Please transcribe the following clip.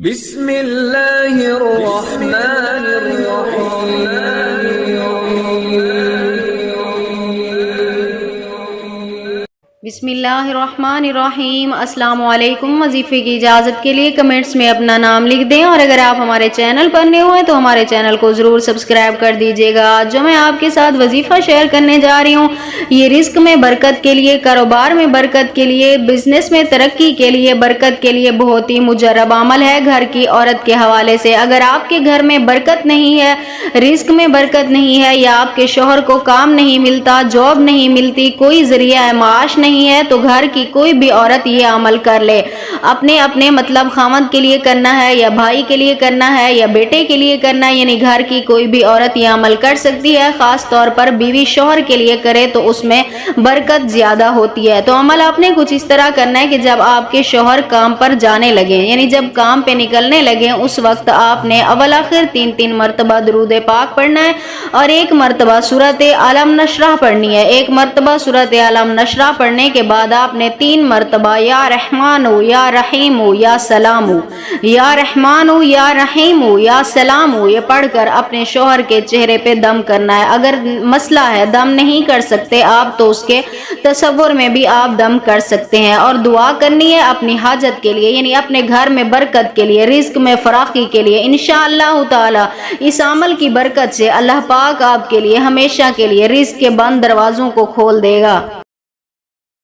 بسم اللہ الرحمن الرحیم۔ بسم اللہ الرحمن الرحیم۔ السلام علیکم۔ وظیفے کی اجازت کے لیے کمنٹس میں اپنا نام لکھ دیں، اور اگر آپ ہمارے چینل پر نئے ہوئے تو ہمارے چینل کو ضرور سبسکرائب کر دیجیے گا۔ جو میں آپ کے ساتھ وظیفہ شیئر کرنے جا رہی ہوں، یہ رزق میں برکت کے لیے، کاروبار میں برکت کے لیے، بزنس میں ترقی کے لیے، برکت کے لیے بہت ہی مجرب عمل ہے گھر کی عورت کے حوالے سے۔ اگر آپ کے گھر میں برکت نہیں ہے، رزق میں برکت نہیں ہے، یا آپ کے شوہر کو کام نہیں ملتا، جاب نہیں ملتی، کوئی ذریعہ معاش نہیں ہے، تو گھر کی کوئی بھی عورت یہ عمل کر لے۔ اپنے مطلب خامد کے لیے کرنا ہے، یا بھائی کے لیے کرنا ہے، یا بیٹے کے لیے کرنا ہے، یعنی گھر کی کوئی بھی عورت یہ عمل کر سکتی ہے۔ خاص طور پر بیوی شوہر کے لیے کرے تو اس میں برکت زیادہ ہوتی ہے۔ تو عمل آپ نے کچھ اس طرح کرنا ہے کہ جب آپ کے شوہر کام پر جانے لگے، یعنی جب کام پہ نکلنے لگے، اس وقت آپ نے اول آخر 3 مرتبہ درود پاک پڑھنا ہے، اور 1 مرتبہ سورۃ علم نشرح پڑھنی ہے۔ 1 مرتبہ سورۃ علم نشرح پڑھنے کے بعد آپ نے 3 مرتبہ یا رحمان یا رحیم یا سلام، یا رحمان یا رحیم یا سلام، یہ پڑھ کر اپنے شوہر کے چہرے پہ دم کرنا ہے۔ اگر مسئلہ ہے دم نہیں کر سکتے آپ تو اس کے تصور میں بھی آپ دم کر سکتے ہیں، اور دعا کرنی ہے اپنی حاجت کے لیے، یعنی اپنے گھر میں برکت کے لیے، رزق میں فراخی کے لیے۔ انشاءاللہ تعالی اس عمل کی برکت سے اللہ پاک آپ کے لیے ہمیشہ کے لیے رزق کے بند دروازوں کو کھول دے گا۔